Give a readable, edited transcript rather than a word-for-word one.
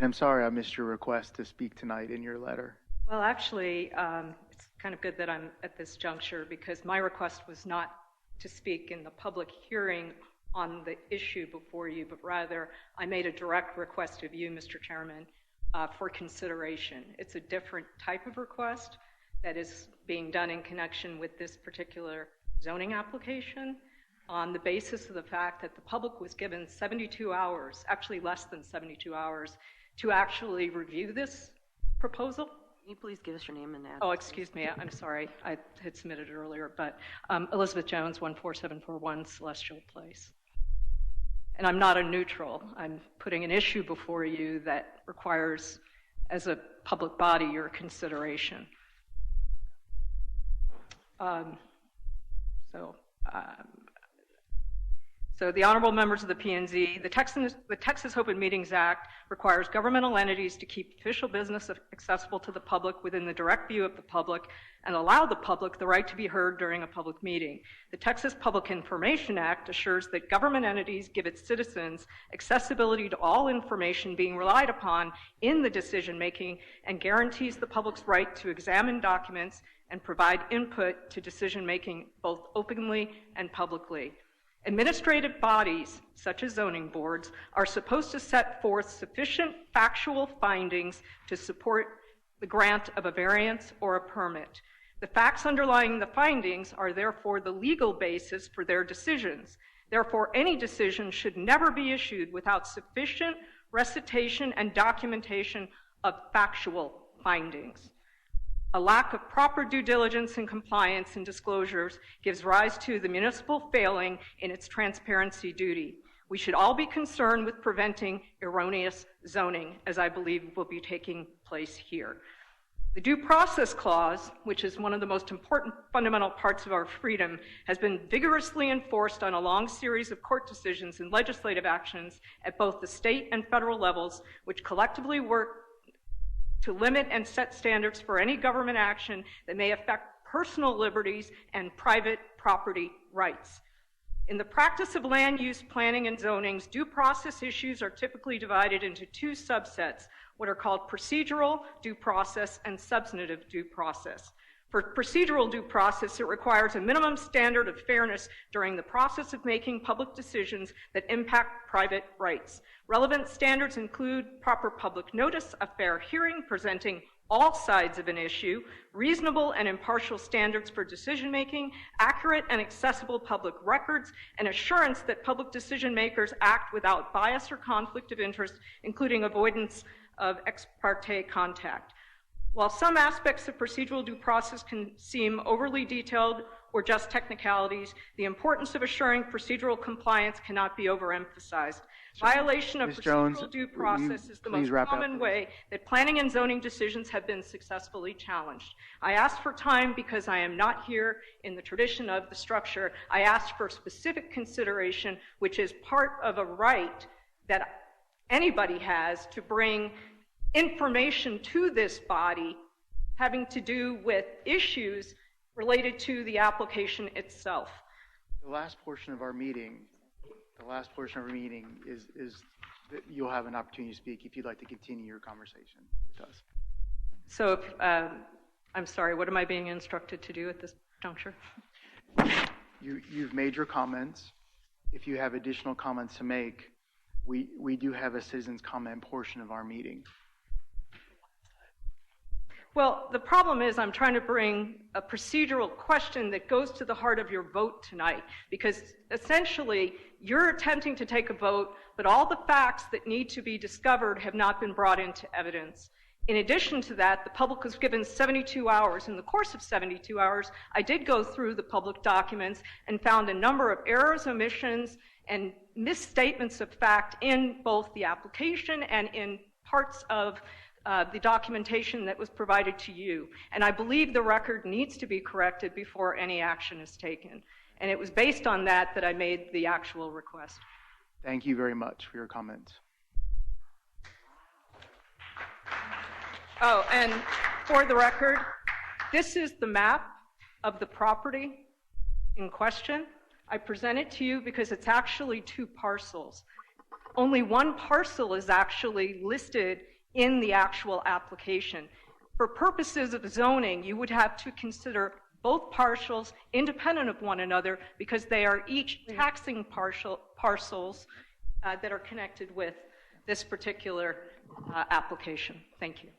And I'm sorry I missed your request to speak tonight in your letter. Well, actually, it's kind of good that I'm at this juncture because my request was not to speak in the public hearing on the issue before you, but rather I made a direct request of you, Mr. Chairman, for consideration. It's a different type of request that is being done in connection with this particular zoning application on the basis of the fact that the public was given 72 hours, actually less than 72 hours, to actually review this proposal. Can you please give us your name and address? Oh, excuse me, I'm sorry. I had submitted it earlier, but Elizabeth Jones, 14741 Celestial Place. And I'm not a neutral. I'm putting an issue before you that requires, as a public body, your consideration. So the honorable members of the P&Z, the Texas Open Meetings Act requires governmental entities to keep official business accessible to the public within the direct view of the public and allow the public the right to be heard during a public meeting. The Texas Public Information Act assures that government entities give its citizens accessibility to all information being relied upon in the decision making and guarantees the public's right to examine documents and provide input to decision making both openly and publicly. Administrative bodies, such as zoning boards, are supposed to set forth sufficient factual findings to support the grant of a variance or a permit. The facts underlying the findings are therefore the legal basis for their decisions. Therefore, any decision should never be issued without sufficient recitation and documentation of factual findings. A lack of proper due diligence and compliance and disclosures gives rise to the municipal failing in its transparency duty. We should all be concerned with preventing erroneous zoning, as I believe will be taking place here. The Due Process Clause, which is one of the most important fundamental parts of our freedom, has been vigorously enforced on a long series of court decisions and legislative actions at both the state and federal levels, which collectively work to limit and set standards for any government action that may affect personal liberties and private property rights. In the practice of land use planning and zonings, due process issues are typically divided into two subsets, what are called procedural due process and substantive due process. For procedural due process, it requires a minimum standard of fairness during the process of making public decisions that impact private rights. Relevant standards include proper public notice, a fair hearing presenting all sides of an issue, reasonable and impartial standards for decision-making, accurate and accessible public records, and assurance that public decision makers act without bias or conflict of interest, including avoidance of ex parte contact. While some aspects of procedural due process can seem overly detailed or just technicalities, the importance of assuring procedural compliance cannot be overemphasized. Violation of procedural due process is the most common way that planning and zoning decisions have been successfully challenged. I ask for time because I am not here in the tradition of the structure. I ask for specific consideration, which is part of a right that anybody has to bring information to this body having to do with issues related to the application itself. The last portion of our meeting is that you'll have an opportunity to speak if you'd like to continue your conversation with us. So, I'm sorry, what am I being instructed to do at this juncture? You've made your comments. If you have additional comments to make, we do have a citizens comment portion of our meeting. Well, the problem is I'm trying to bring a procedural question that goes to the heart of your vote tonight, because essentially you're attempting to take a vote, but all the facts that need to be discovered have not been brought into evidence. In addition to that, the public was given 72 hours. In the course of 72 hours, I did go through the public documents and found a number of errors, omissions, and misstatements of fact in both the application and in parts of the documentation that was provided to you. And I believe the record needs to be corrected before any action is taken. And it was based on that that I made the actual request. Thank you very much for your comments. Oh, and for the record, this is the map of the property in question. I present it to you because it's actually two parcels. only one parcel is actually listed in the actual application. For purposes of zoning, you would have to consider both parcels independent of one another because they are each taxing parcels that are connected with this particular application. Thank you.